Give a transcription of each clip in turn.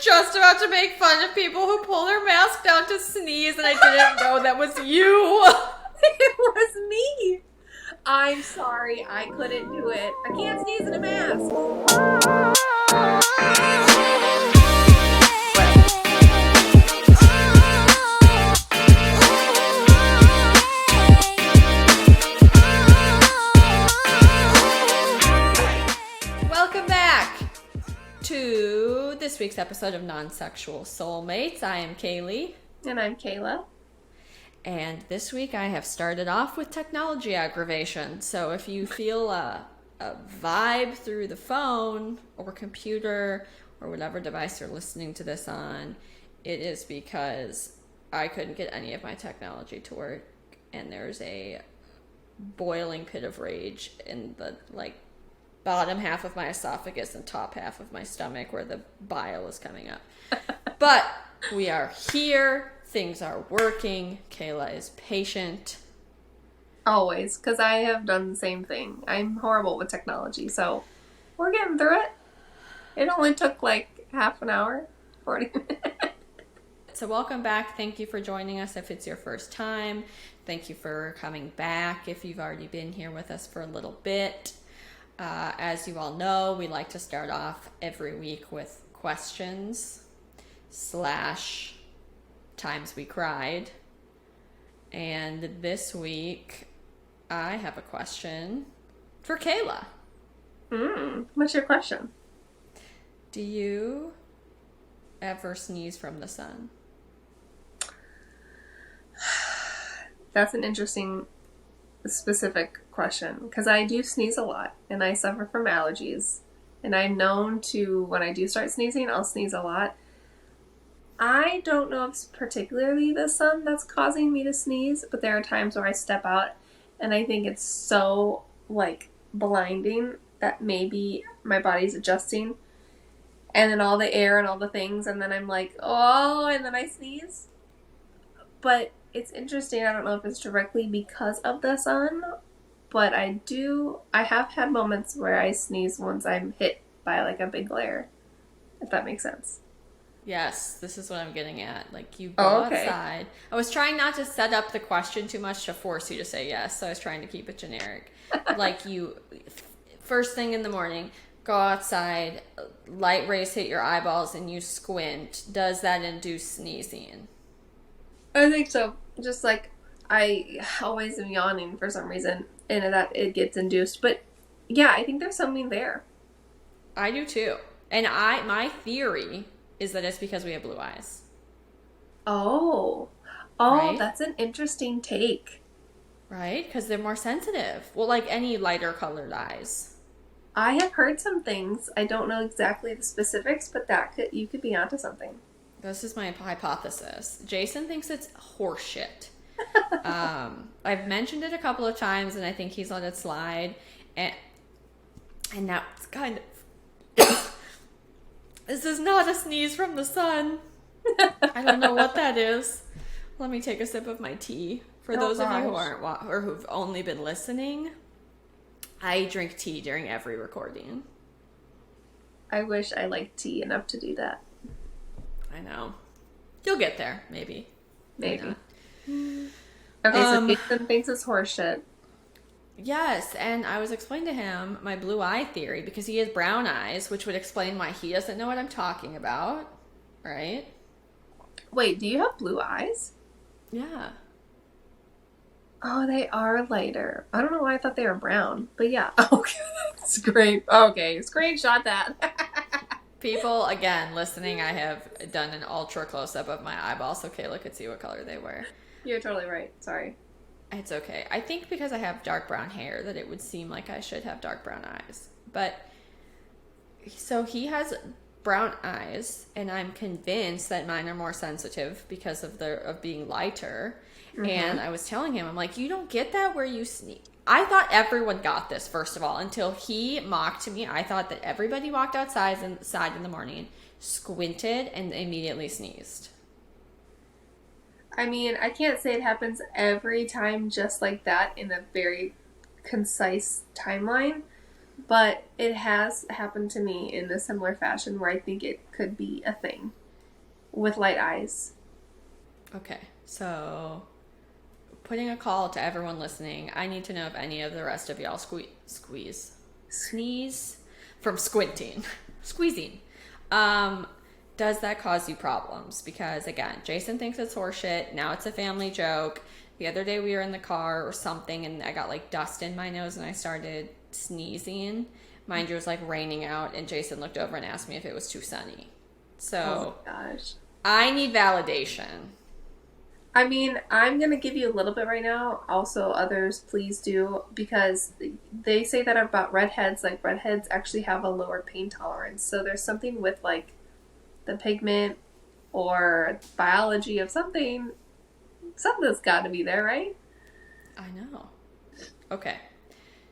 just about to make fun of people who pull their mask down to sneeze, and I didn't know that was you. It was me. I'm sorry, I couldn't do it. I can't sneeze in a mask. Welcome back to this week's episode of Nonsexual Soulmates. I am Kailey. And I'm Kayla. And this week I have started off with technology aggravation. So if you feel a vibe through the phone or computer or whatever device you're listening to this on, it is because I couldn't get any of my technology to work. And there's a boiling pit of rage in the bottom half of my esophagus and top half of my stomach where the bile is coming up. But we are here. Things are working. Kayla is patient. Always, because I have done the same thing. I'm horrible with technology, so we're getting through it. It only took like half an hour, 40 minutes. So welcome back. Thank you for joining us if it's your first time. Thank you for coming back if you've already been here with us for a little bit. As you all know, we like to start off every week with questions / times we cried. And this week, I have a question for Kayla. What's your question? Do you ever sneeze from the sun? That's an interesting, specific question, because I do sneeze a lot, and I suffer from allergies. And I'm known to, when I do start sneezing, I'll sneeze a lot. I don't know if it's particularly the sun that's causing me to sneeze, but there are times where I step out and I think it's so, blinding that maybe my body's adjusting. And then all the air and all the things, and then I'm like, oh, and then I sneeze. But it's interesting, I don't know if it's directly because of the sun, but I have had moments where I sneeze once I'm hit by, a big glare, if that makes sense. Yes, this is what I'm getting at. You go okay. outside. I was trying not to set up the question too much to force you to say yes, so I was trying to keep it generic. You, first thing in the morning, go outside, light rays hit your eyeballs, and you squint. Does that induce sneezing? I think so. Just I always am yawning for some reason, and that it gets induced. But yeah, I think there's something there. I do too. And my theory is that it's because we have blue eyes. Oh, right? That's an interesting take. Right? Because they're more sensitive. Well, like any lighter colored eyes. I have heard some things. I don't know exactly the specifics, but you could be onto something. This is my hypothesis. Jason thinks it's horseshit. I've mentioned it a couple of times, and I think he's let it slide. And now it's kind of... This is not a sneeze from the sun. I don't know what that is. Let me take a sip of my tea. For those of you who aren't or who've only been listening, I drink tea during every recording. I wish I liked tea enough to do that. I know. You'll get there, maybe. Maybe. Okay, so Jason thinks it's horseshit. Yes, and I was explaining to him my blue eye theory because he has brown eyes, which would explain why he doesn't know what I'm talking about, right? Wait, do you have blue eyes? Yeah. Oh, they are lighter. I don't know why I thought they were brown, but yeah. Okay, that's great. Okay, screenshot that. People, again, listening, I have done an ultra close-up of my eyeballs so Kayla could see what color they were. You're totally right. Sorry. It's okay. I think because I have dark brown hair that it would seem like I should have dark brown eyes. But, so he has brown eyes, and I'm convinced that mine are more sensitive because of being lighter. Mm-hmm. And I was telling him, I'm like, you don't get that where you sneeze. I thought everyone got this, first of all, until he mocked me. I thought that everybody walked outside in the morning, squinted, and immediately sneezed. I mean, I can't say it happens every time just like that in a very concise timeline, but it has happened to me in a similar fashion where I think it could be a thing with light eyes. Okay, so putting a call to everyone listening. I need to know if any of the rest of y'all sneeze from squinting, squeezing. Does that cause you problems? Because again, Jason thinks it's horseshit. Now it's a family joke. The other day we were in the car or something and I got like dust in my nose and I started sneezing. Mind you, it was like raining out and Jason looked over and asked me if it was too sunny. So, Oh my gosh. I need validation. I mean, I'm going to give you a little bit right now. Also, others, please do, because they say that about redheads. Like, redheads actually have a lower pain tolerance. So there's something with, like, the pigment or biology of something. Something's got to be there, right? I know. Okay.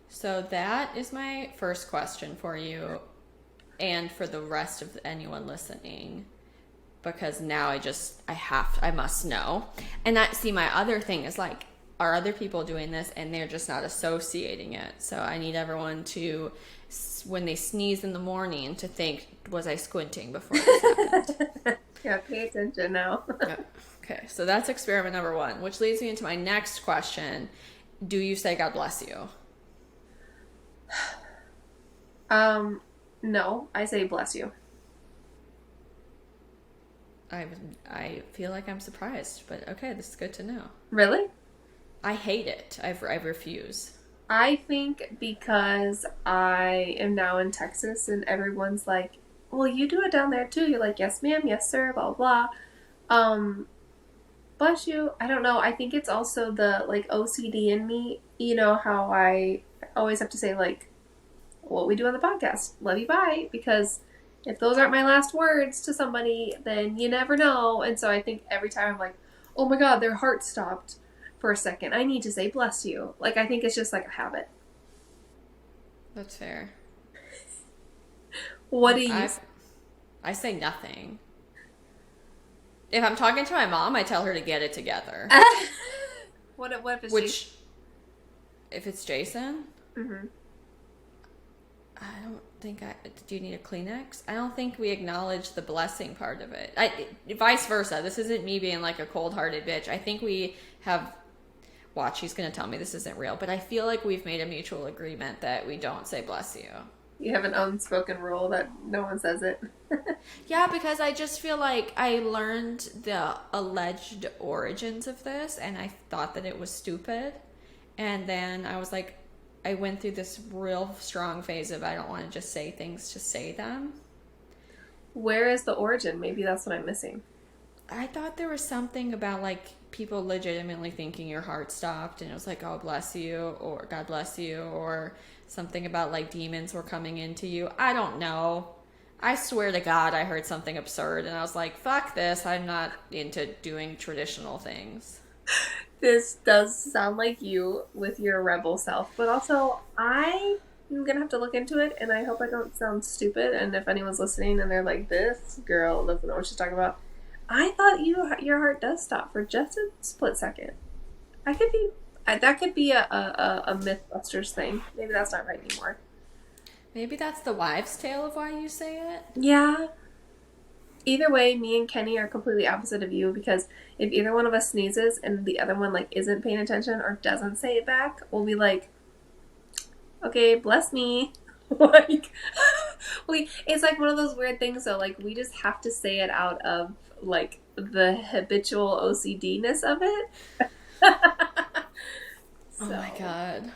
So that is my first question for you and for the rest of anyone listening. Because now I must know. And my other thing is like, are other people doing this and they're just not associating it? So I need everyone to, when they sneeze in the morning, to think, was I squinting before this happened? Yeah, pay attention now. Okay, so that's experiment number 1, which leads me into my next question. Do you say God bless you? No, I say bless you. I feel like I'm surprised, but okay, this is good to know. Really? I hate it. I refuse. I think because I am now in Texas and everyone's like, well, you do it down there too. You're like, yes, ma'am, yes, sir, blah, blah. Bless you. I don't know. I think it's also the, like, OCD in me. You know how I always have to say, like, what we do on the podcast, love you, bye, because if those aren't my last words to somebody, then you never know. And so I think every time I'm like, oh my God, their heart stopped for a second, I need to say bless you. Like, I think it's just like a habit. That's fair. What do you say? I say nothing. If I'm talking to my mom, I tell her to get it together. What if it's if it's Jason? Mm-hmm. I don't think do you need a Kleenex? I don't think we acknowledge the blessing part of it. Vice versa. This isn't me being like a cold-hearted bitch. I think we have, watch, he's going to tell me this isn't real, but I feel like we've made a mutual agreement that we don't say bless you. You have an unspoken rule that no one says it. Yeah, because I just feel like I learned the alleged origins of this and I thought that it was stupid. And then I was like, I went through this real strong phase of I don't want to just say things to say them. Where is the origin? Maybe that's what I'm missing. I thought there was something about like people legitimately thinking your heart stopped and it was like, oh, bless you, or God bless you, or something about like demons were coming into you. I don't know. I swear to God, I heard something absurd and I was like, fuck this. I'm not into doing traditional things. This does sound like you with your rebel self, but also I'm gonna have to look into it, and I hope I don't sound stupid. And if anyone's listening and they're like, "This girl doesn't know what she's talking about," I thought your heart does stop for just a split second. That could be a MythBusters thing. Maybe that's not right anymore. Maybe that's the wives' tale of why you say it. Yeah. Either way, me and Kenny are completely opposite of you, because if either one of us sneezes and the other one like isn't paying attention or doesn't say it back, we'll be like, okay, bless me. Like, it's like one of those weird things though, like we just have to say it out of like the habitual OCD-ness of it. Oh my God.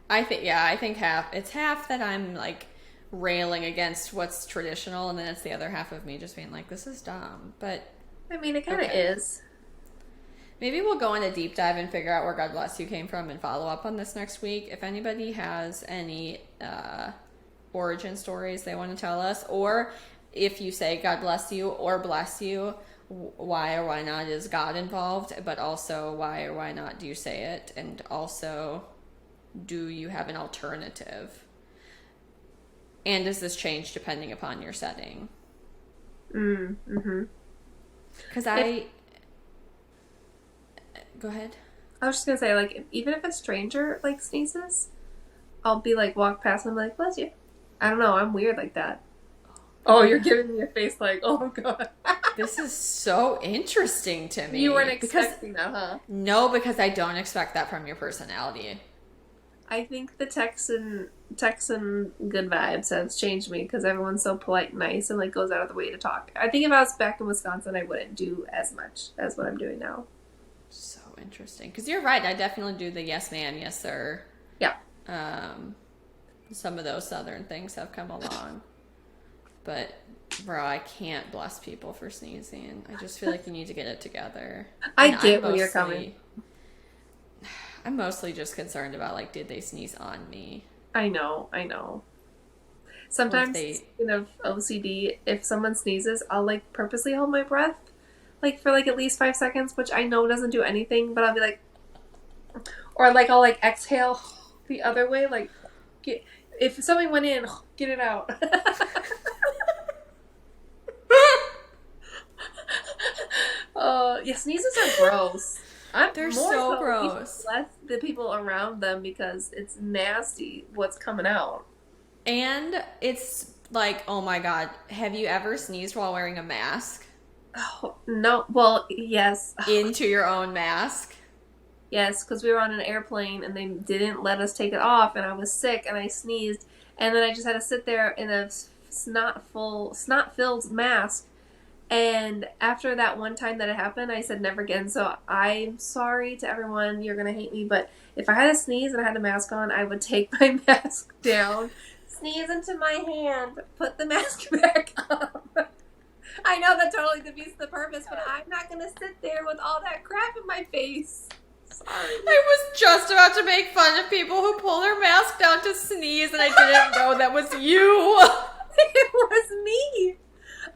I think half that I'm like railing against what's traditional, and then it's the other half of me just being like, this is dumb. But I mean, it kind of is. Maybe we'll go in a deep dive and figure out where God bless you came from and follow up on this next week. If anybody has any origin stories they want to tell us, or if you say God bless you or bless you, why or why not is God involved, but also why or why not do you say it, and also do you have an alternative? And does this change depending upon your setting? Mm-hmm. Because go ahead. I was just gonna say, like, even if a stranger like sneezes, I'll be like, walk past and I'm like, bless you. I don't know. I'm weird like that. Oh, you're giving me a face like, oh God. This is so interesting to me. You weren't expecting that, huh? No, because I don't expect that from your personality. I think the Texan good vibes has changed me because everyone's so polite and nice and like goes out of the way to talk. I think if I was back in Wisconsin, I wouldn't do as much as what I'm doing now. So interesting. Because you're right. I definitely do the yes ma'am, yes sir. Yeah. Some of those southern things have come along. But, bro, I can't bless people for sneezing. I just feel like you need to get it together. I get where you're coming. I'm mostly just concerned about, like, did they sneeze on me? I know. Sometimes, speaking of OCD, if someone sneezes, I'll, like, purposely hold my breath, like, for, like, at least 5 seconds, which I know doesn't do anything, but I'll be like, or, like, I'll, like, exhale the other way, like, if something went in, get it out. Yeah, sneezes are gross. They're so gross. Less the people around them because it's nasty what's coming out. And it's like, oh my God, have you ever sneezed while wearing a mask? Oh, no. Well, yes. Into your own mask? Yes, because we were on an airplane and they didn't let us take it off and I was sick and I sneezed and then I just had to sit there in a snot-filled mask. And after that one time that it happened, I said never again. So I'm sorry to everyone. You're going to hate me. But if I had a sneeze and I had a mask on, I would take my mask down, sneeze into my hand, put the mask back on. I know that totally defeats the purpose, but I'm not going to sit there with all that crap in my face. Sorry. I was just about to make fun of people who pull their mask down to sneeze, and I didn't know that was you. It was me.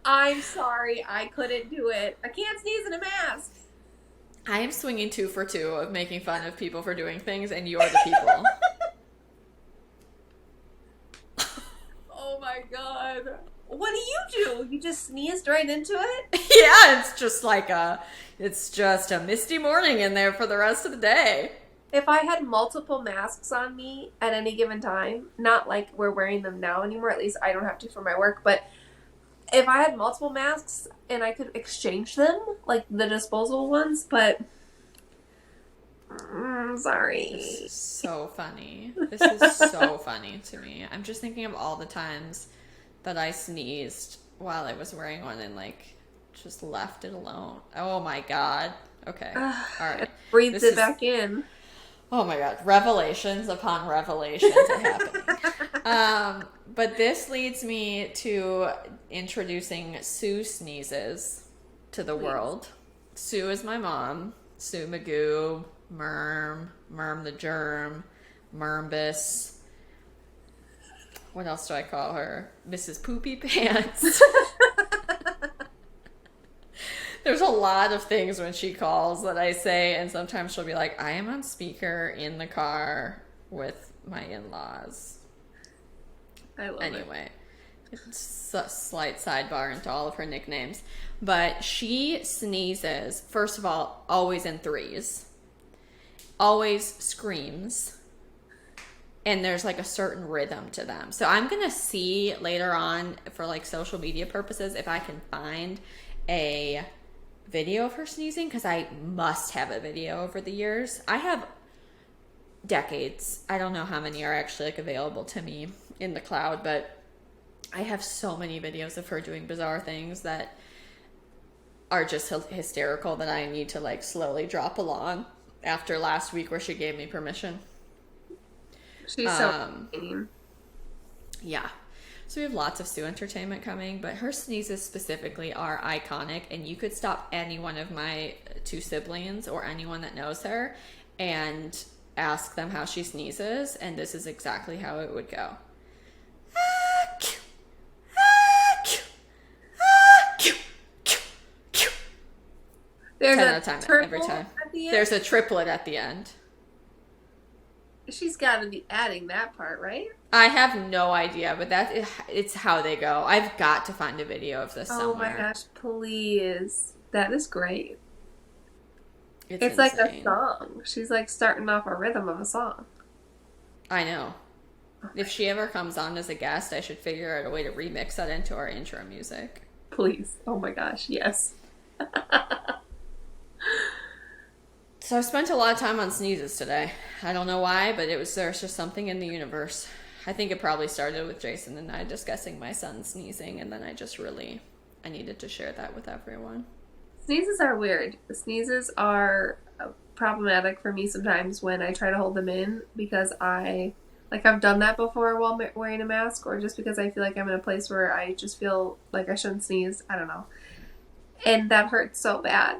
I'm sorry, I couldn't do it. I can't sneeze in a mask. I am swinging 2 for 2 of making fun of people for doing things, and you're the people. Oh my God. What do? You just sneezed right into it? Yeah, it's just a misty morning in there for the rest of the day. If I had multiple masks on me at any given time, not like we're wearing them now anymore, at least I don't have to for my work, but if I had multiple masks and I could exchange them, like the disposable ones, but sorry. This is so funny. This is so funny to me. I'm just thinking of all the times that I sneezed while I was wearing one and like just left it alone. Oh my God. Okay. All right. Breathed it back in. Oh my God. Revelations upon revelations are happening. But this leads me to introducing Sue sneezes to the world. Sue is my mom. Sue Magoo, Merm the Germ, Mermbus. What else do I call her? Mrs. Poopy Pants. There's a lot of things when she calls that I say, and sometimes she'll be like, I am on speaker in the car with my in-laws. I love it. It's a slight sidebar into all of her nicknames. But she sneezes, first of all, always in threes. Always screams. And there's like a certain rhythm to them. So I'm going to see later on for like social media purposes if I can find a video of her sneezing, because I must have a video over the years. I have decades. I don't know how many are actually like available to me in the cloud, but I have so many videos of her doing bizarre things that are just hysterical that I need to like slowly drop along after last week where she gave me permission. She's so mean. Yeah. So we have lots of Sue entertainment coming, but her sneezes specifically are iconic, and you could stop any one of my 2 siblings or anyone that knows her and ask them how she sneezes, and this is exactly how it would go. There's 10 out of 10 every time. There's a triplet at the end. She's got to be adding that part, right? I have no idea, but it's how they go. I've got to find a video of this somewhere. Oh my gosh, please. That is great. It's insane. like a song. She's like starting off a rhythm of a song. I know. If she ever comes on as a guest, I should figure out a way to remix that into our intro music. Please. Oh my gosh, yes. So I spent a lot of time on sneezes today. I don't know why, but there's just something in the universe. I think it probably started with Jason and I discussing my son sneezing, and then I needed to share that with everyone. Sneezes are weird. Sneezes are problematic for me sometimes when I try to hold them in because I've done that before while wearing a mask, or just because I feel like I'm in a place where I just feel like I shouldn't sneeze. I don't know. And that hurts so bad.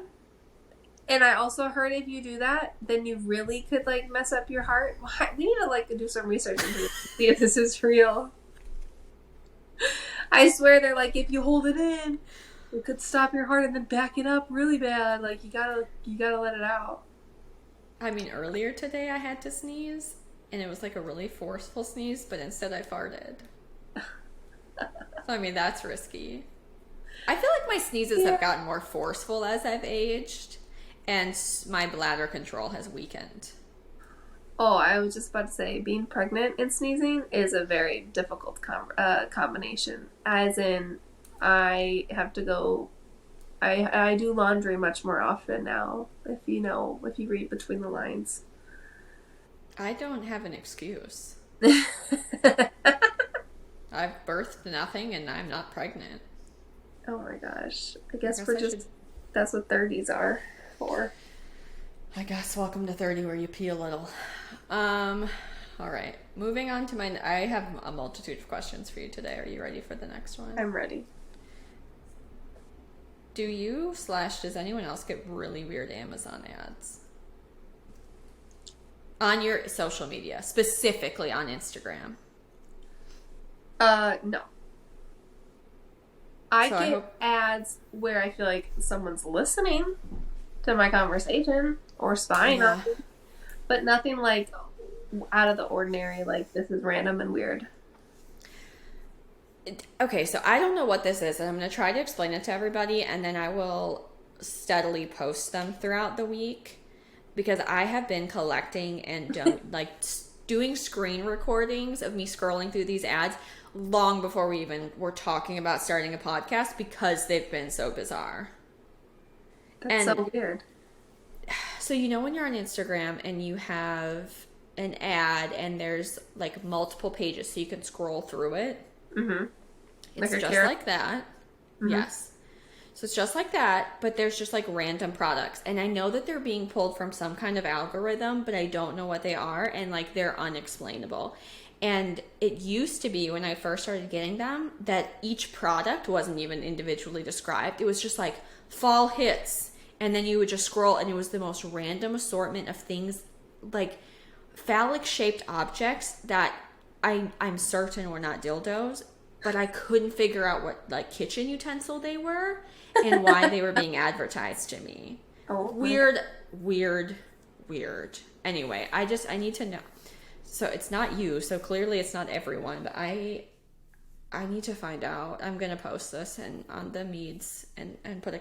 And I also heard if you do that, then you really could mess up your heart. We need to do some research into this to see if this is real. I swear they're if you hold it in, it could stop your heart and then back it up really bad. You gotta let it out. I mean, earlier today I had to sneeze, and it was a really forceful sneeze, but instead I farted. So, I mean, that's risky. I feel like my sneezes have gotten more forceful as I've aged, and my bladder control has weakened. Oh, I was just about to say, being pregnant and sneezing is a very difficult combination. As in, I have to go. I do laundry much more often now. If you read between the lines. I don't have an excuse. I've birthed nothing, and I'm not pregnant. Oh my gosh! I guess that's what 30s are for. I guess welcome to 30 where you pee a little. All right. Moving on to I have a multitude of questions for you today. Are you ready for the next one? I'm ready. Do you / does anyone else get really weird Amazon ads? On your social media, specifically on Instagram? No. I get ads where I feel like someone's listening to my conversation or spying on me, but nothing out of the ordinary, this is random and weird. Okay, so I don't know what this is, and I'm going to try to explain it to everybody, and then I will steadily post them throughout the week, because I have been collecting and doing screen recordings of me scrolling through these ads long before we even were talking about starting a podcast, because they've been so bizarre. That's so weird. So when you're on Instagram and you have an ad and there's multiple pages so you can scroll through it. Mm-hmm. It's just like that. Mm-hmm. Yes. So it's just like that, but there's just random products. And I know that they're being pulled from some kind of algorithm, but I don't know what they are, and they're unexplainable. And it used to be, when I first started getting them, that each product wasn't even individually described. It was just fall hits. And then you would just scroll, and it was the most random assortment of things, phallic-shaped objects that I'm certain were not dildos, but I couldn't figure out what kitchen utensil they were and why they were being advertised to me. Oh, weird. Anyway, I need to know. So it's not you, so clearly it's not everyone, but I need to find out. I'm going to post this on the Meads and put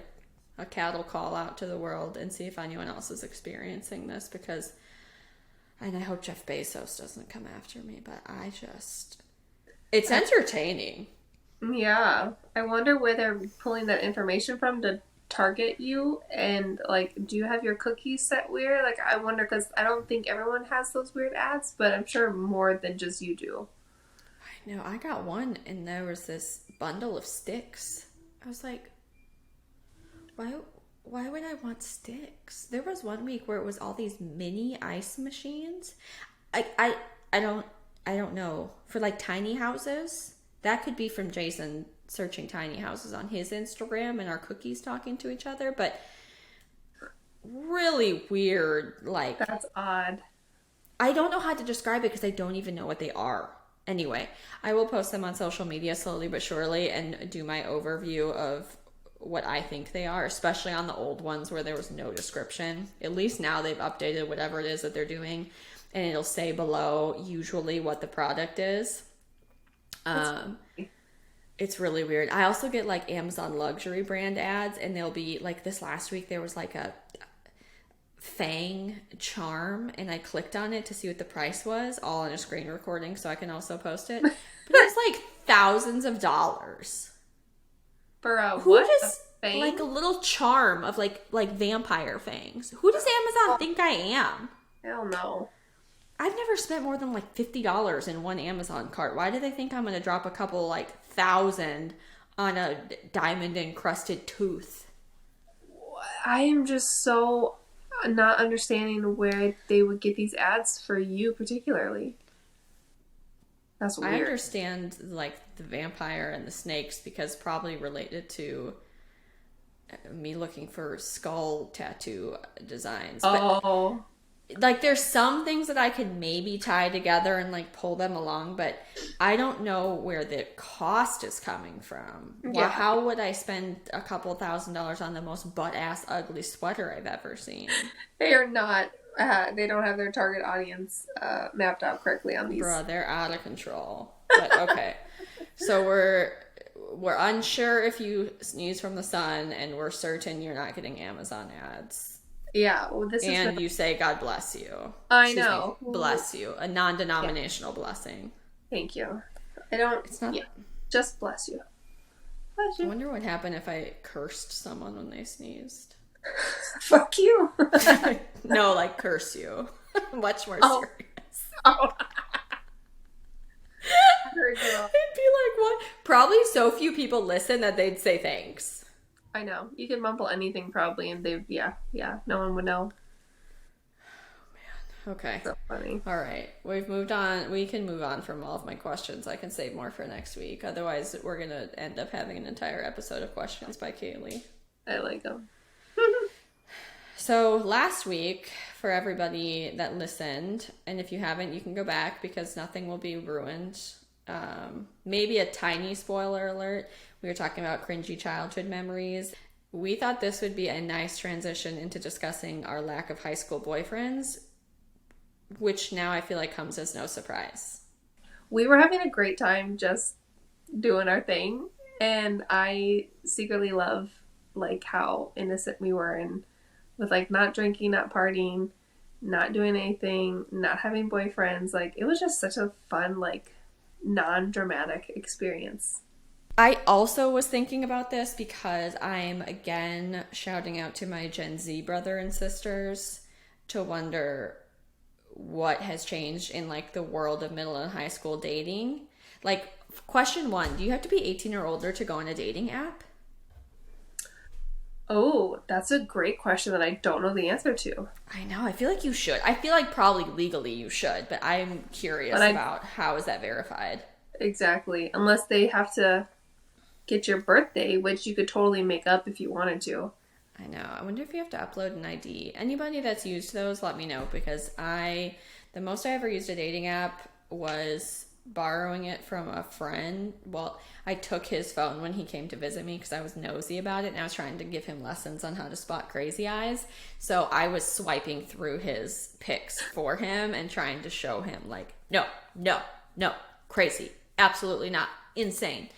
a cattle call out to the world and see if anyone else is experiencing this, and I hope Jeff Bezos doesn't come after me, but it's entertaining. Yeah. I wonder where they're pulling that information from to target you, and do you have your cookies set weird? I wonder, because I don't think everyone has those weird ads, but I'm sure more than just you do. I know. I got one, and there was this bundle of sticks. I was like, why would I want sticks? There was one week where it was all these mini ice machines. I don't know. For tiny houses, that could be from Jason searching tiny houses on his Instagram and our cookies talking to each other, but really weird. That's odd. I don't know how to describe it because I don't even know what they are. Anyway, I will post them on social media slowly but surely and do my overview of what I think they are, especially on the old ones where there was no description. At least now they've updated whatever it is that they're doing, and it'll say below usually what the product is. It's really weird. I also get Amazon luxury brand ads, and they'll be this last week there was a Fang charm, and I clicked on it to see what the price was, all in a screen recording so I can also post it. But it was like thousands of dollars. For a Who what? does A fang? like a little charm of like vampire fangs? Who does Amazon think I am? Hell no. I've never spent more than like $50 in one Amazon cart. Why do they think I'm gonna drop a couple like thousand on a diamond encrusted tooth? I am just so not understanding where they would get these ads for you particularly. That's weird. I understand like the vampire and the snakes because probably related to me looking for skull tattoo designs. Oh. But like there's some things that I could maybe tie together and like pull them along, but I don't know where the cost is coming from. Yeah. Well, how would I spend a couple $1,000s on the most butt-ass ugly sweater I've ever seen? They are not, they don't have their target audience mapped out correctly on these. Bruh, they're out of control. But okay. So we're unsure if you sneeze from the sun, and we're certain you're not getting Amazon ads. Yeah, well, this is. And you say, God bless you. I know. Bless you. A non-denominational blessing. Thank you. I don't. It's not. Yeah, just bless you. Bless I you. wonder what happened if I cursed someone when they sneezed. Fuck you. No, like curse you. Much more Oh. serious. Oh. I heard you. I'd be like, what? Probably so few people listen that they'd say thanks. I know. You could mumble anything probably, and they, yeah, no one would know. Okay. So funny. All right. We've moved on. We can move on from all of my questions. I can save more for next week. Otherwise, we're going to end up having an entire episode of questions by Kailey. I like them. So last week, for everybody that listened, and if you haven't, you can go back because nothing will be ruined. Maybe a tiny spoiler alert. We were talking about cringy childhood memories. We thought this would be a nice transition into discussing our lack of high school boyfriends, which now I feel like comes as no surprise. We were having a great time just doing our thing, and I secretly love like how innocent we were, and with like not drinking, not partying, not doing anything, not having boyfriends. Like it was just such a fun, like non-dramatic experience. I also was thinking about this because I'm again shouting out to my Gen Z brother and sisters to wonder what has changed in like the world of middle and high school dating. Like, question one, do you have to be 18 or older to go on a dating app? Oh, that's a great question that I don't know the answer to. I know. I feel like you should. I feel like probably legally you should, but I'm curious about how is that verified. Exactly. Unless they have to get your birthday, which you could totally make up if you wanted to. I know. I wonder if you have to upload an ID. Anybody that's used those, let me know, because the most I ever used a dating app was borrowing it from a friend. Well, I took his phone when he came to visit me because I was nosy about it, and I was trying to give him lessons on how to spot crazy eyes. So I was swiping through his pics for him and trying to show him like, no, crazy, absolutely not, insane.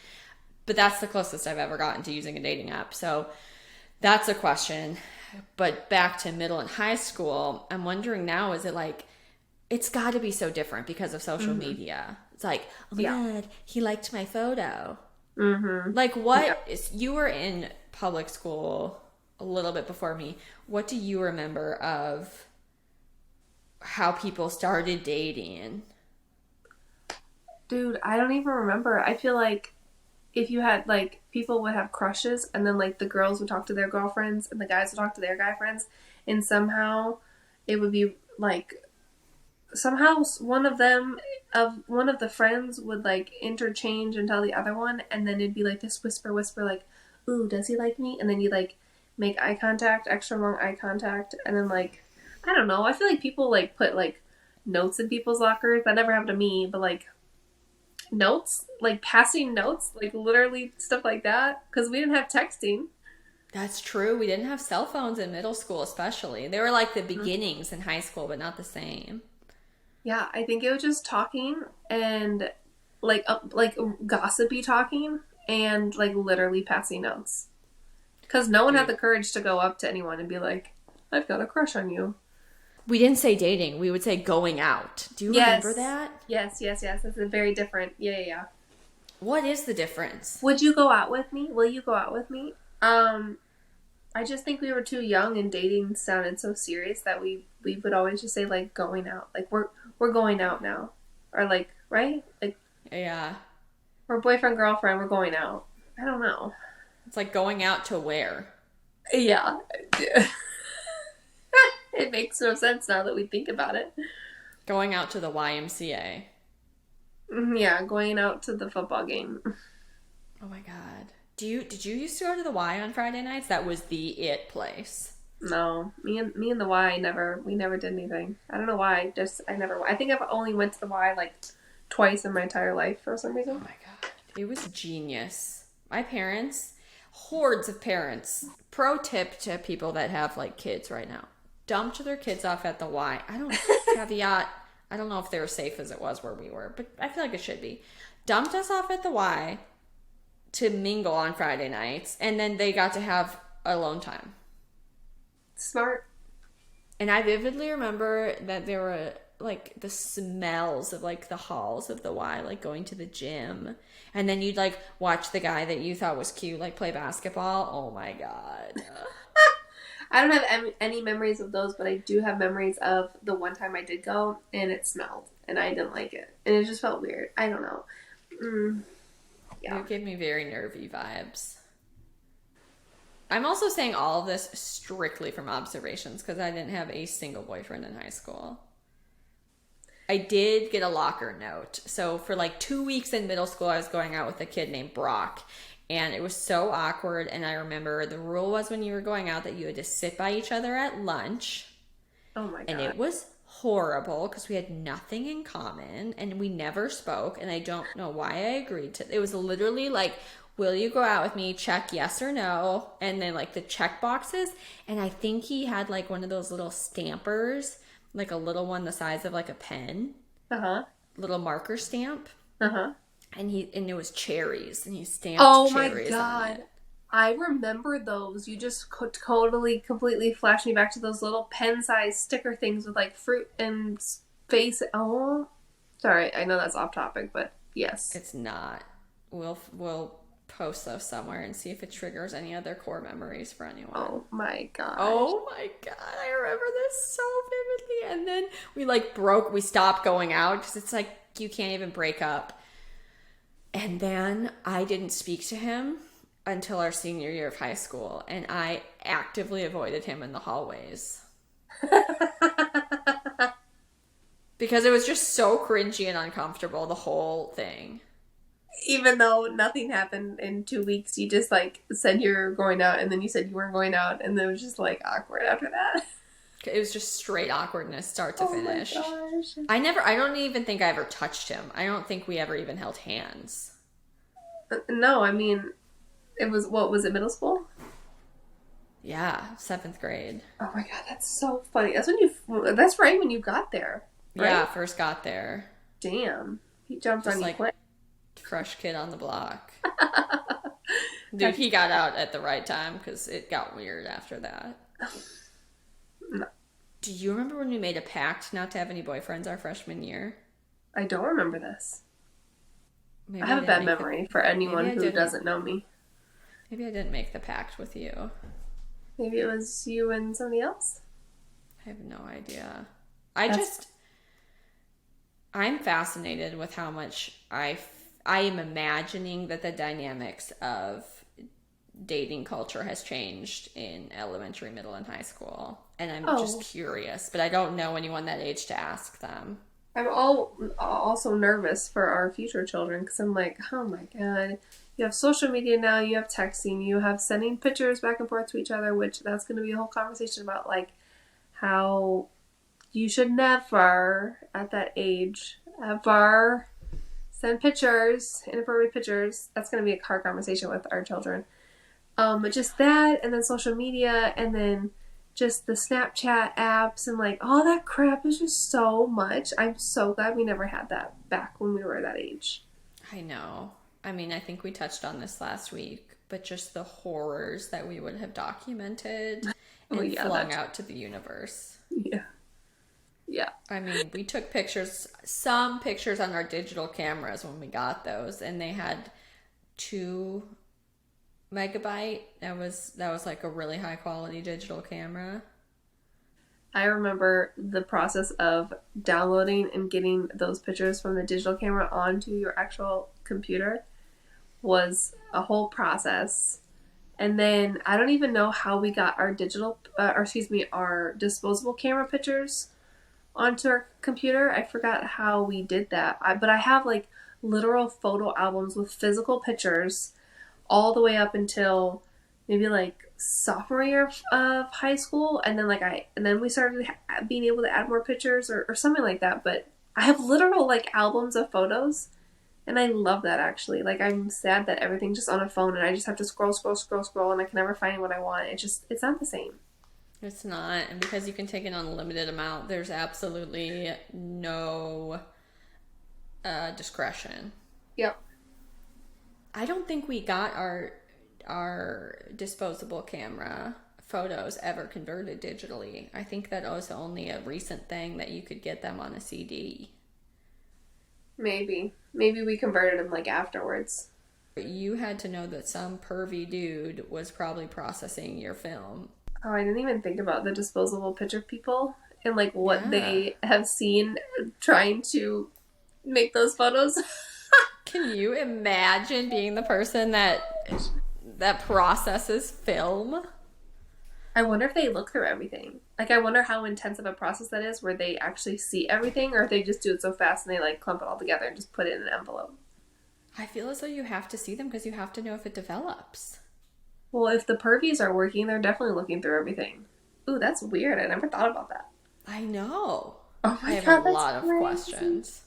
But that's the closest I've ever gotten to using a dating app. So that's a question. But back to middle and high school, I'm wondering now, is it like, it's got to be so different because of social media. It's like, oh my God, he liked my photo. Mm-hmm. Like what you were in public school a little bit before me. What do you remember of how people started dating? Dude, I don't even remember. I feel like if you had, like, people would have crushes, and then, like, the girls would talk to their girlfriends, and the guys would talk to their guy friends, and somehow it would be, like, somehow one of the friends would, like, interchange and tell the other one, and then it'd be, like, this whisper, like, ooh, does he like me? And then you'd, like, make eye contact, extra long eye contact, and then, like, I don't know, I feel like people, like, put, like, notes in people's lockers. That never happened to me, but, like, notes, like passing notes, like literally stuff like that, because we didn't have texting. That's true. We didn't have cell phones in middle school, especially. They were like the beginnings in high school, but not the same. Yeah, I think it was just talking and like gossipy talking and like literally passing notes, because no one had the courage to go up to anyone and be like, I've got a crush on you. We didn't say dating. We would say going out. Do you remember that? Yes. That's a very different. Yeah. What is the difference? Would you go out with me? Will you go out with me? I just think we were too young and dating sounded so serious that we would always just say like going out. Like we're going out now. Or like, right? Like Yeah. we're boyfriend, girlfriend, we're going out. I don't know. It's like going out to where? Yeah. It makes no sense now that we think about it. Going out to the YMCA. Yeah, going out to the football game. Oh my god. Did you used to go to the Y on Friday nights? That was the it place. No, me and the Y we never did anything. I don't know why. I think I've only went to the Y like twice in my entire life for some reason. Oh my god. It was genius. My parents, hordes of parents. Pro tip to people that have like kids right now. Dumped their kids off at the Y. Caveat, I don't know if they were safe as it was where we were, but I feel like it should be. Dumped us off at the Y to mingle on Friday nights, and then they got to have alone time. Smart. And I vividly remember that there were like the smells of like the halls of the Y, like going to the gym, and then you'd like watch the guy that you thought was cute like play basketball. Oh my god. I don't have any memories of those, but I do have memories of the one time I did go and it smelled and I didn't like it. And it just felt weird. I don't know. Yeah. It gave me very nervy vibes. I'm also saying all of this strictly from observations because I didn't have a single boyfriend in high school. I did get a locker note. So for like 2 weeks in middle school, I was going out with a kid named Brock. And it was so awkward. And I remember the rule was when you were going out that you had to sit by each other at lunch. Oh my god. And it was horrible because we had nothing in common and we never spoke. And I don't know why I agreed to it. It was literally like, will you go out with me? Check yes or no. And then like the check boxes. And I think he had like one of those little stampers, like a little one the size of like a pen. Little marker stamp. And it was cherries, and he stamped cherries on it. I remember those. You just totally, completely flashed me back to those little pen-sized sticker things with like fruit and face. Oh, sorry. I know that's off topic, but yes, it's not. We'll post those somewhere and see if it triggers any other core memories for anyone. Oh my god. Oh my god, I remember this so vividly. And then we stopped going out because it's like you can't even break up. And then I didn't speak to him until our senior year of high school, and I actively avoided him in the hallways. Because it was just so cringy and uncomfortable, the whole thing. Even though nothing happened in 2 weeks, you just like said you were going out, and then you said you weren't going out, and then it was just like awkward after that. It was just straight awkwardness, start to finish. Oh my gosh. I don't even think I ever touched him. I don't think we ever even held hands. No, I mean, was it middle school? Yeah, 7th grade. Oh my god, that's so funny. That's right when you got there. Right? Yeah, first got there. Damn. He jumped Just on you like quick. Fresh kid on the block. Dude, he got out at the right time because it got weird after that. No. Do you remember when we made a pact not to have any boyfriends our freshman year? I don't remember this. Maybe I have a bad memory for anyone who doesn't know me. Maybe I didn't make the pact with you. Maybe it was you and somebody else? I have no idea. I'm fascinated with how much I am imagining that the dynamics of dating culture has changed in elementary, middle, and high school. And I'm just curious, but I don't know anyone that age to ask them. I'm also nervous for our future children because I'm like, oh my god, you have social media now, you have texting, you have sending pictures back and forth to each other, which that's going to be a whole conversation about like how you should never at that age ever send pictures, inappropriate pictures. That's going to be a hard conversation with our children. But just that, and then social media, and then just the Snapchat apps, and like all that crap is just so much. I'm so glad we never had that back when we were that age. I know. I mean, I think we touched on this last week, but just the horrors that we would have documented Oh, and yeah, flung out to the universe. Yeah. Yeah. I mean, we took pictures, some pictures on our digital cameras when we got those, and they had 2 MB. That was like a really high quality digital camera. I remember the process of downloading and getting those pictures from the digital camera onto your actual computer was a whole process. And then I don't even know how we got our our disposable camera pictures onto our computer. I forgot how we did that. But I have like literal photo albums with physical pictures all the way up until maybe like sophomore year of high school, and then we started being able to add more pictures or something like that. But I have literal like albums of photos, and I love that actually. Like, I'm sad that everything's just on a phone and I just have to scroll, and I can never find what I want. It's not the same. It's not, and because you can take an unlimited amount, there's absolutely no discretion. Yep. I don't think we got our disposable camera photos ever converted digitally. I think that was only a recent thing that you could get them on a CD. Maybe we converted them like afterwards. You had to know that some pervy dude was probably processing your film. Oh, I didn't even think about the disposable picture people and like what they have seen trying to make those photos. Can you imagine being the person that processes film? I wonder if they look through everything. Like, I wonder how intense of a process that is where they actually see everything, or if they just do it so fast and they like clump it all together and just put it in an envelope. I feel as though you have to see them because you have to know if it develops. Well, if the pervies are working, they're definitely looking through everything. Ooh, that's weird. I never thought about that. I know. Oh my God, I have God, a lot of questions.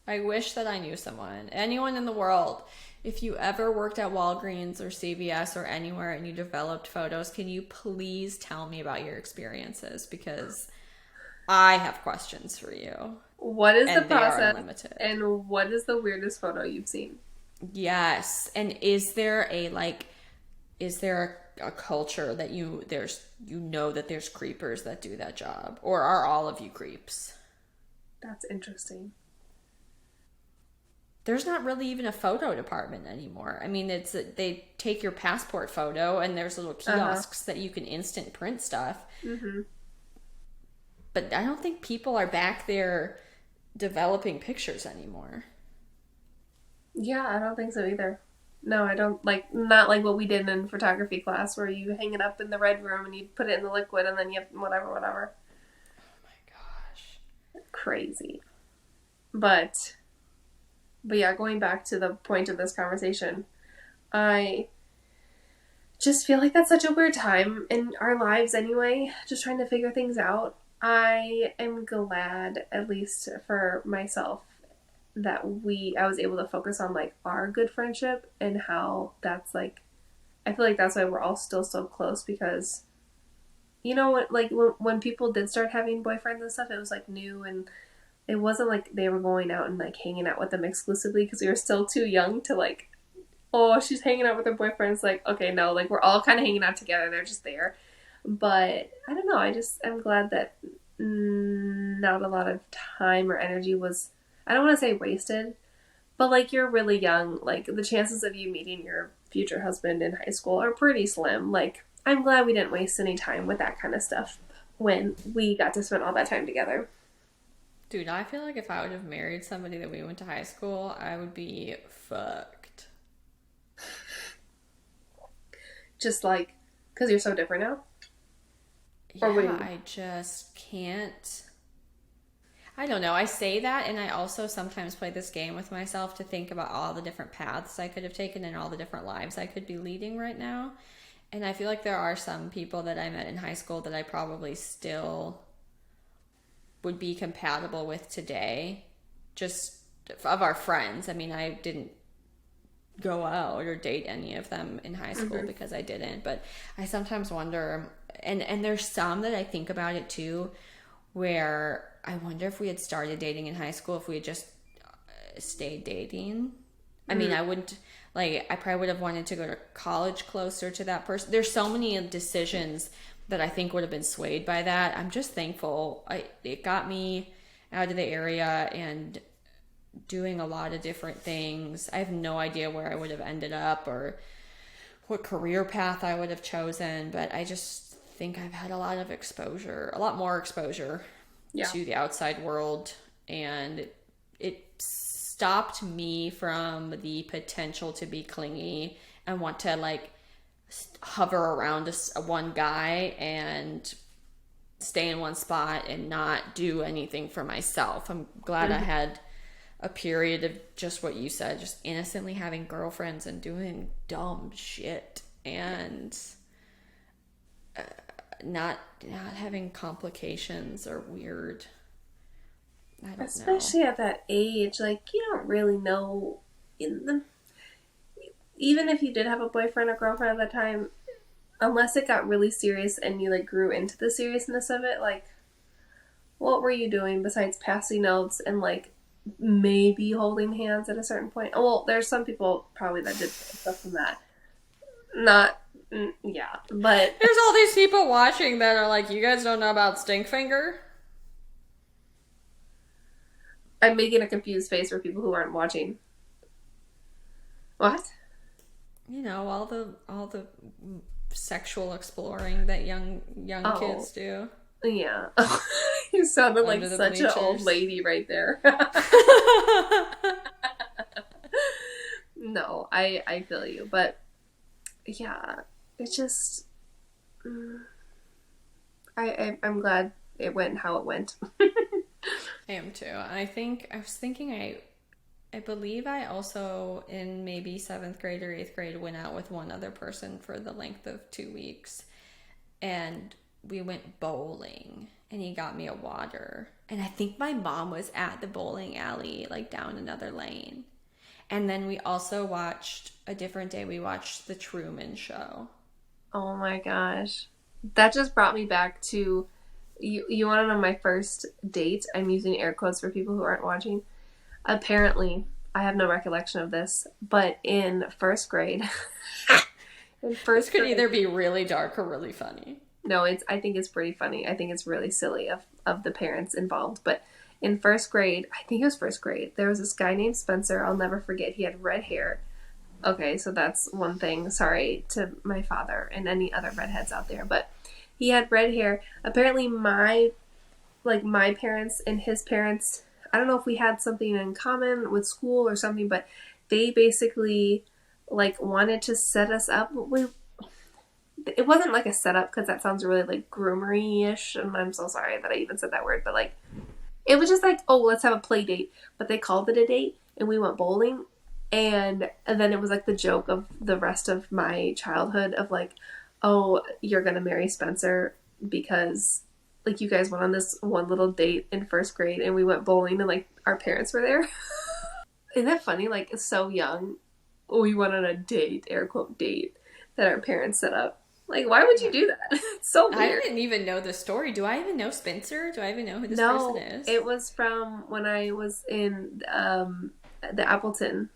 I wish that I knew someone. Anyone in the world. If you ever worked at Walgreens or CVS or anywhere and you developed photos, can you please tell me about your experiences? Because I have questions for you. What is the And they are process? unlimited. And what is the weirdest photo you've seen? Yes. And is there a culture that you know that there's creepers that do that job? Or are all of you creeps? That's interesting. There's not really even a photo department anymore. I mean, they take your passport photo and there's little kiosks that you can instant print stuff. Mm-hmm. But I don't think people are back there developing pictures anymore. Yeah, I don't think so either. No, I don't not like what we did in photography class where you hang it up in the red room and you put it in the liquid and then you have whatever. Oh my gosh. Crazy. But yeah, going back to the point of this conversation, I just feel like that's such a weird time in our lives anyway, just trying to figure things out. I am glad, at least for myself, that I was able to focus on like our good friendship and how that's like, I feel like that's why we're all still so close, because you know when people did start having boyfriends and stuff, it was like new, and it wasn't like they were going out and like hanging out with them exclusively because we were still too young to like, oh, she's hanging out with her boyfriend. It's like, okay, no, like we're all kind of hanging out together. They're just there. But I don't know. I'm glad that not a lot of time or energy was, I don't want to say wasted, but like you're really young. Like the chances of you meeting your future husband in high school are pretty slim. Like I'm glad we didn't waste any time with that kind of stuff when we got to spend all that time together. Dude, I feel like if I would have married somebody that we went to high school, I would be fucked. Just like, because you're so different now? Yeah, I just can't. I don't know. I say that, and I also sometimes play this game with myself to think about all the different paths I could have taken and all the different lives I could be leading right now. And I feel like there are some people that I met in high school that I probably still would be compatible with today, just of our friends. I mean, I didn't go out or date any of them in high school because I didn't, but I sometimes wonder, and there's some that I think about it too, where I wonder if we had started dating in high school, if we had just stayed dating. I mean, I wouldn't, like, I probably would have wanted to go to college closer to that person. There's so many decisions that I think would have been swayed by that. I'm just thankful. It got me out of the area and doing a lot of different things. I have no idea where I would have ended up or what career path I would have chosen, but I just think I've had a lot of exposure, a lot more exposure to the outside world, and it stopped me from the potential to be clingy and want to like hover around one guy and stay in one spot and not do anything for myself. I'm glad I had a period of just what you said, just innocently having girlfriends and doing dumb shit and not having complications or weird. I don't Especially know. at that age, like you don't really know. Even if you did have a boyfriend or girlfriend at that time, unless it got really serious and you like grew into the seriousness of it, like what were you doing besides passing notes and like maybe holding hands at a certain point? Oh, well, there's some people probably that did stuff from that. Not, yeah, but There's all these people watching that are like, you guys don't know about stink finger? I'm making a confused face for people who aren't watching. What? You know, all the sexual exploring that young kids do. Yeah. You sounded like Under the such an old bleachers. lady right there. No, I feel you, but yeah, it's just I'm glad it went how it went. I am too. I was thinking I believe I also in maybe 7th grade or 8th grade went out with one other person for the length of 2 weeks, and we went bowling and he got me a water, and I think my mom was at the bowling alley like down another lane. And then we also watched a different day, we watched The Truman Show. Oh my gosh. That just brought me back to you want to know my first date? I'm using air quotes for people who aren't watching. Apparently, I have no recollection of this, but in first grade, This could either be really dark or really funny. no, I think it's pretty funny. I think it's really silly of the parents involved. But in first grade, I think it was first grade, there was this guy named Spencer. I'll never forget. He had red hair. Okay, so that's one thing. Sorry to my father and any other redheads out there, but he had red hair. Apparently, my parents and his parents, I don't know if we had something in common with school or something, but they basically like wanted to set us up. It wasn't like a setup because that sounds really like groomery-ish, and I'm so sorry that I even said that word, but like it was just like, oh, let's have a play date, but they called it a date, and we went bowling, and then it was like the joke of the rest of my childhood of like, oh, you're gonna marry Spencer because like you guys went on this one little date in first grade and we went bowling and like our parents were there. Isn't that funny? Like so young, we went on a date, air quote date, that our parents set up. Like, why would you do that? It's so I weird. didn't even know the story. Do I even know Spencer? Do I even know who this person No, is? it was from when I was in the Appleton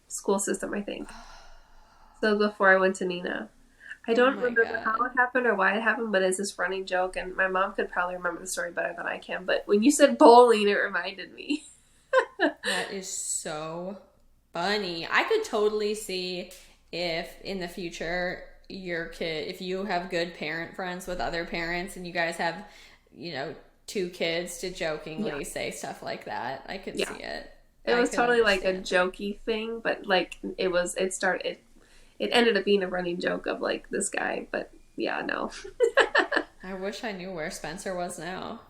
school system, I think. So before I went to Nina. I don't my remember how God. it happened or why it happened, but it's this running joke, and my mom could probably remember the story better than I can. But when you said bowling, it reminded me. That is so funny. I could totally see if in the future your kid, if you have good parent friends with other parents and you guys have, you know, 2 kids to Yeah, jokingly say stuff like that. I could yeah. see it. It I was could totally like a understand. jokey thing, but like it ended up being a running joke of like this guy. But yeah, no, I wish I knew where Spencer was now.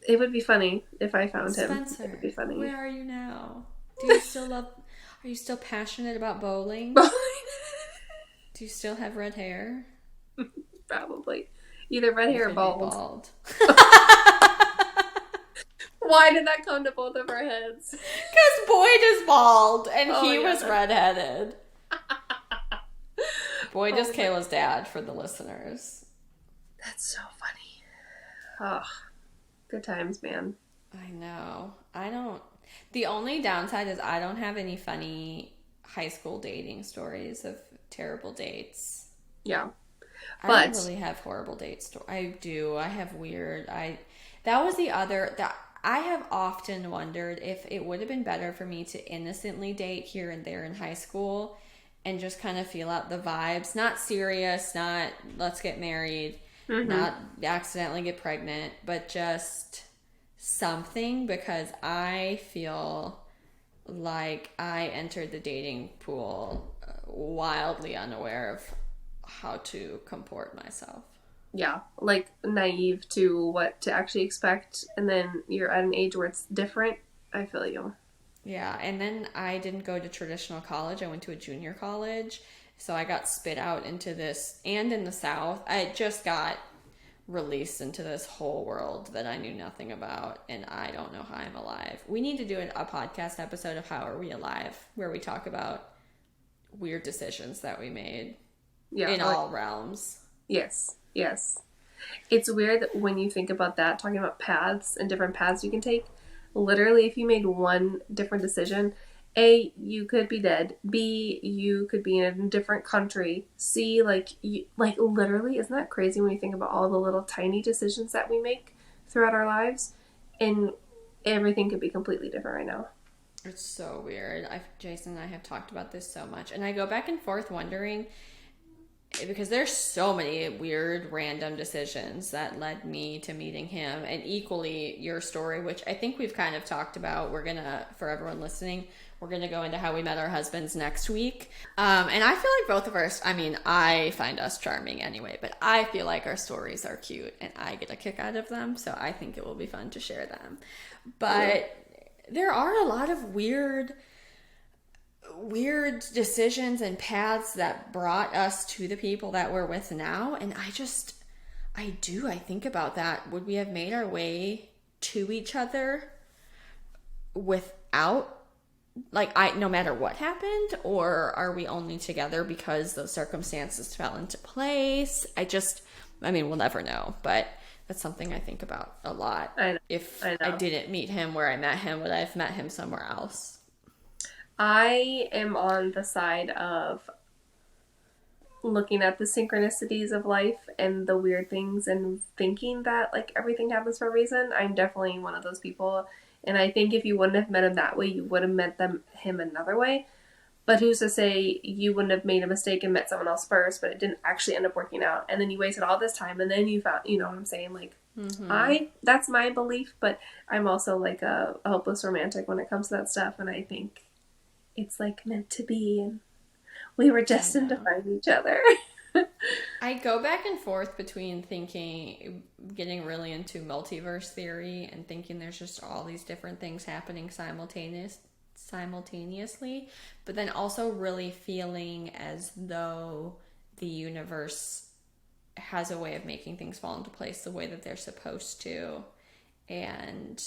it would be funny if I found him. It would Spencer, be funny. where are you now? Do you still love, are you still passionate about bowling? Do you still have red hair? Probably either red You hair or could be bald. bald. Why did that come to both of our heads? Because Boyd is bald and Oh he my was god. redheaded. Boyd is Oh my, Kayla's dad for the listeners. that's so funny. Oh, good times, man. I know. I don't. The only downside is I don't have any funny high school dating stories of terrible dates. Yeah. I don't But really have horrible date stories. I do. I have weird. That was the other that I have often wondered if it would have been better for me to innocently date here and there in high school and just kind of feel out the vibes. Not serious, not let's get married, mm-hmm. not accidentally get pregnant, but just something, because I feel like I entered the dating pool wildly unaware of how to comport myself. Yeah, like naive to what to actually expect, and then you're at an age where it's different. I feel you. Yeah, and then I didn't go to traditional college. I went to a junior college. So I got spit out into this, and in the South, I just got released into this whole world that I knew nothing about, and I don't know how I'm alive. We need to do a podcast episode of How Are We Alive, where we talk about weird decisions that we made Yeah, in all realms. yes, yes. It's weird that when you think about that, talking about paths and different paths you can take. Literally, if you made one different decision, A, you could be dead. B, you could be in a different country. C, like literally, isn't that crazy when you think about all the little tiny decisions that we make throughout our lives? And everything could be completely different right now. It's so weird. Jason and I have talked about this so much, and I go back and forth wondering, because there's so many weird random decisions that led me to meeting him, and equally your story, which I think we've kind of talked about. We're gonna, for everyone listening, we're gonna go into how we met our husbands next week, and I feel like both of us, I mean, I find us charming anyway, but I feel like our stories are cute and I get a kick out of them, so I think it will be fun to share them. But there are a lot of weird decisions and paths that brought us to the people that we're with now, and I think about that. Would we have made our way to each other without, no matter what happened, or are we only together because those circumstances fell into place? We'll never know, but that's something I think about a lot. I know. If I didn't meet him where I met him, would I have met him somewhere else? I am on the side of looking at the synchronicities of life and the weird things and thinking that like everything happens for a reason. I'm definitely one of those people. And I think if you wouldn't have met him that way, you would have met him another way. But who's to say you wouldn't have made a mistake and met someone else first, but it didn't actually end up working out. And then you wasted all this time and then you found, you know what I'm saying? Like, that's my belief, but I'm also like a hopeless romantic when it comes to that stuff. And I think it's like meant to be, and we were destined to find each other. I go back and forth between getting really into multiverse theory and thinking there's just all these different things happening simultaneously, but then also really feeling as though the universe has a way of making things fall into place the way that they're supposed to, and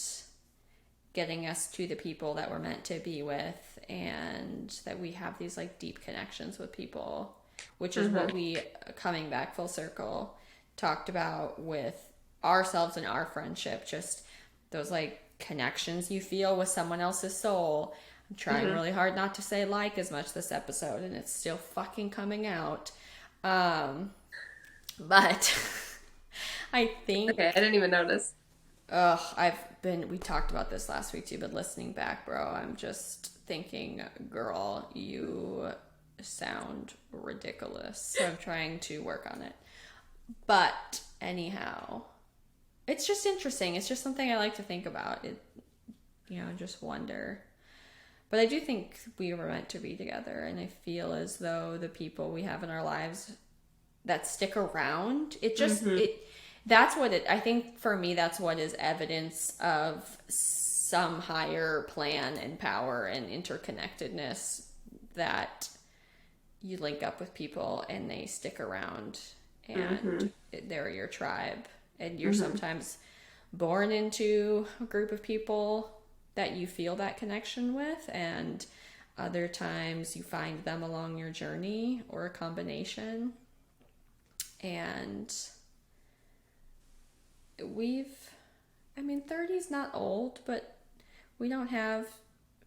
getting us to the people that we're meant to be with, and that we have these like deep connections with people, which is what we, coming back full circle, talked about with ourselves and our friendship, just those like connections you feel with someone else's soul. I'm trying really hard not to say like as much this episode, and it's still fucking coming out. But I think... Okay, I didn't even notice. We talked about this last week too, but listening back, bro, I'm just thinking, girl, you sound ridiculous. So I'm trying to work on it. But anyhow, it's just interesting. It's just something I like to think about. Just wonder. But I do think we were meant to be together, and I feel as though the people we have in our lives that stick around, I think for me, that's what is evidence of some higher plan and power and interconnectedness, that you link up with people and they stick around and they're your tribe, and you're sometimes born into a group of people that you feel that connection with, and other times you find them along your journey, or a combination. And 30's not old, but we don't have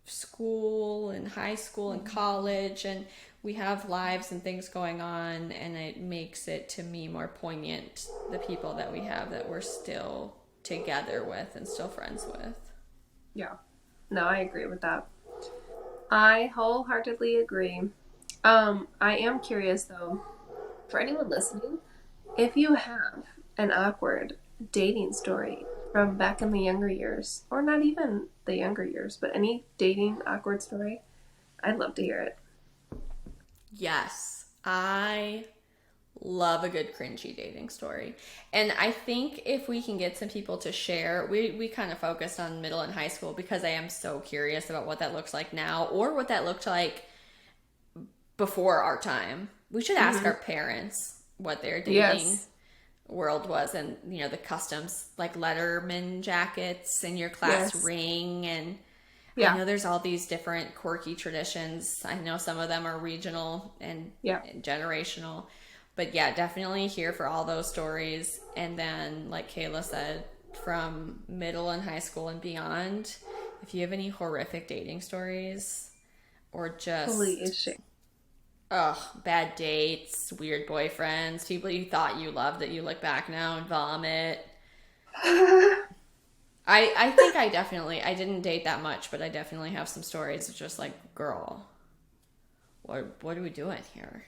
school and high school and college, and we have lives and things going on, and it makes it, to me, more poignant, the people that we have that we're still together with and still friends with. Yeah. No, I agree with that. I wholeheartedly agree. I am curious, though, for anyone listening, if you have an awkward dating story from back in the younger years, or not even the younger years, but any dating awkward story, I'd love to hear it. Yes, I love a good cringy dating story. And I think if we can get some people to share, we kind of focused on middle and high school because I am so curious about what that looks like now or what that looked like before our time. We should ask our parents what their dating world was, and the customs, like Letterman jackets and your class ring, and I know there's all these different quirky traditions. I know some of them are regional and generational. But yeah, definitely here for all those stories. And then, like Kayla said, from middle and high school and beyond, if you have any horrific dating stories or just bad dates, weird boyfriends, people you thought you loved that you look back now and vomit. I think I didn't date that much, but I definitely have some stories of just like, girl, what are we doing here?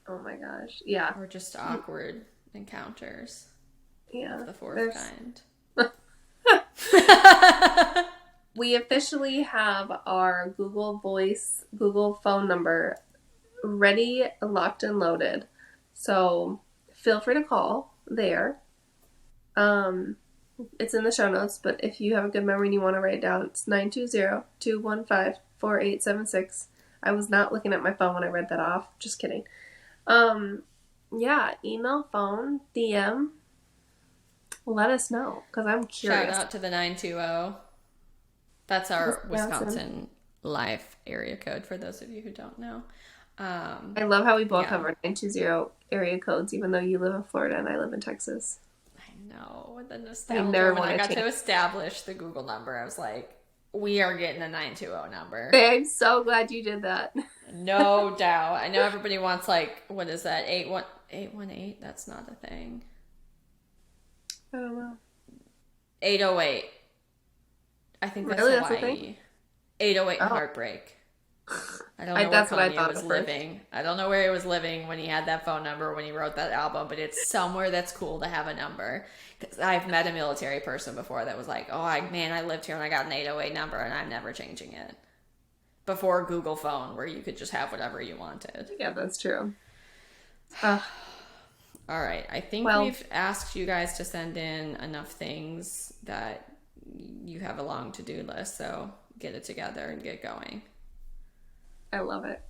Oh my gosh. Yeah. Or just awkward encounters. Yeah. Of the fourth kind. We officially have our Google phone number ready, locked, and loaded. So feel free to call there. It's in the show notes, but if you have a good memory and you want to write it down, it's 920-215-4876. I was not looking at my phone when I read that off. Just kidding. Email, phone, DM. Let us know, because I'm curious. Shout out to the 920. That's our Wisconsin live area code, for those of you who don't know. I love how we both have our 920 area codes, even though you live in Florida and I live in Texas. I know. The nostalgia. When I got to establish the Google number, I was like, we are getting a 920 number. I'm so glad you did that. No doubt. I know everybody wants, like, what is that? 818? That's not a thing. I don't know. 808. I think that's really? Hawaii. That's a thing? 808 Heartbreak. I don't know where Kanye was living. I don't know where he was living when he had that phone number, when he wrote that album, but it's somewhere that's cool to have a number. Because I've met a military person before that was like, I lived here and I got an 808 number and I'm never changing it. Before Google phone, where you could just have whatever you wanted. Yeah, that's true. All right. I think we've asked you guys to send in enough things that you have a long to-do list, so get it together and get going. I love it.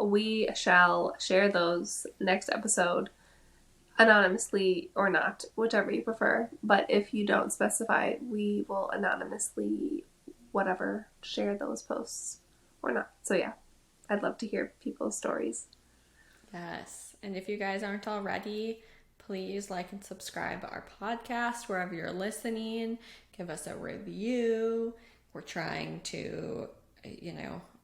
We shall share those next episode anonymously or not, whichever you prefer. But if you don't specify, we will anonymously share those posts or not. So yeah, I'd love to hear people's stories. Yes. And if you guys aren't already, please like and subscribe to our podcast wherever you're listening. Give us a review. We're trying to,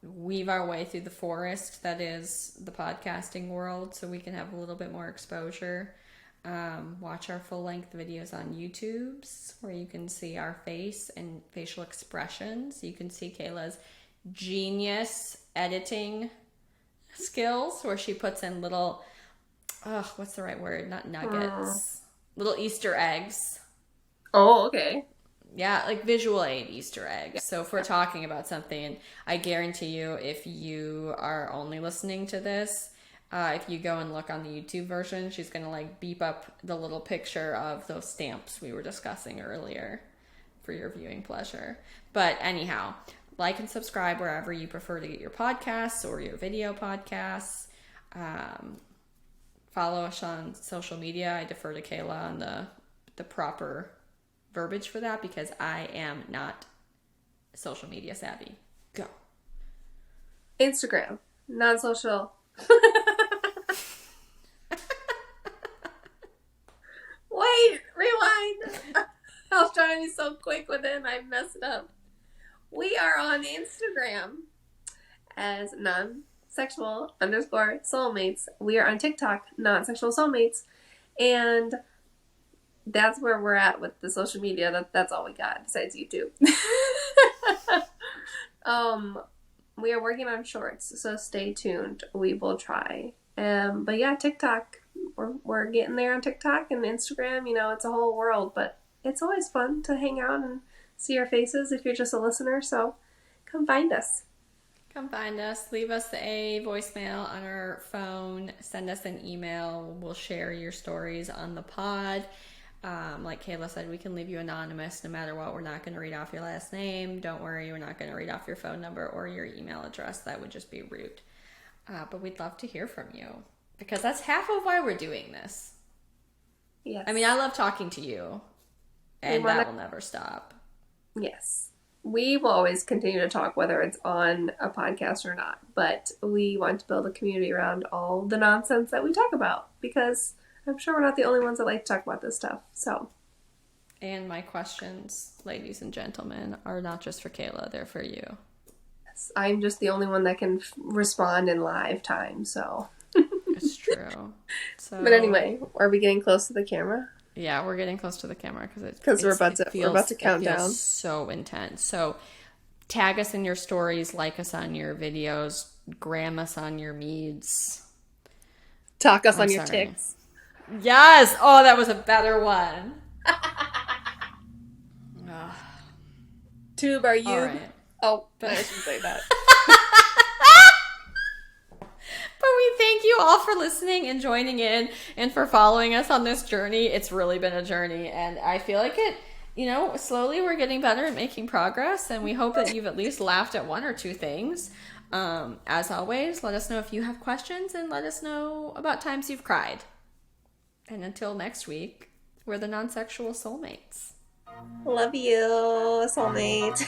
weave our way through the forest that is the podcasting world so we can have a little bit more exposure. Watch our full-length videos on YouTube where you can see our face and facial expressions. You can see Kayla's genius editing skills where she puts in little, what's the right word? Not nuggets. Little Easter eggs. Oh, okay. Yeah, like visual aid Easter eggs. Yeah. So if we're talking about something, I guarantee you, if you are only listening to this, if you go and look on the YouTube version, she's going to beep up the little picture of those stamps we were discussing earlier for your viewing pleasure. But anyhow, like and subscribe wherever you prefer to get your podcasts or your video podcasts. Follow us on social media. I defer to Kayla on the proper verbiage for that because I am not social media savvy. Go. Instagram. Non-social. Wait, rewind. I was trying to be so quick with it and I messed it up. We are on Instagram as nonsexual_soulmates. We are on TikTok, nonsexualsoulmates, and that's where we're at with the social media. That's all we got besides YouTube. We are working on shorts, so stay tuned. We will try. But yeah, TikTok. We're getting there on TikTok and Instagram. You know, it's a whole world, but it's always fun to hang out and see our faces if you're just a listener. So come find us. Come find us. Leave us a voicemail on our phone. Send us an email. We'll share your stories on the pod. Like Kayla said, we can leave you anonymous no matter what. We're not going to read off your last name. Don't worry, we're not going to read off your phone number or your email address. That would just be rude. But we'd love to hear from you because that's half of why we're doing this. Yes. I mean, I love talking to you, and that will never stop. Yes. We will always continue to talk whether it's on a podcast or not, but we want to build a community around all the nonsense that we talk about because I'm sure we're not the only ones that like to talk about this stuff. So, and my questions, ladies and gentlemen, are not just for Kayla, they're for you. Yes, I'm just the only one that can respond in live time, so. It's true. So, but anyway, are we getting close to the camera? Yeah, we're getting close to the camera because we're about to count down. So intense. So tag us in your stories, like us on your videos, gram us on your meads, talk us on your ticks. Yes. Oh, that was a better one. Tube, are you? All right. Oh, but I shouldn't say that. But we thank you all for listening and joining in and for following us on this journey. It's really been a journey, and I feel like slowly we're getting better at making progress, and we hope that you've at least laughed at one or two things. As always, let us know if you have questions, and let us know about times you've cried. And until next week, we're the non-sexual soulmates. Love you, soulmate.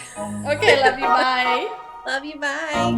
Okay, love you, bye. Love you, bye.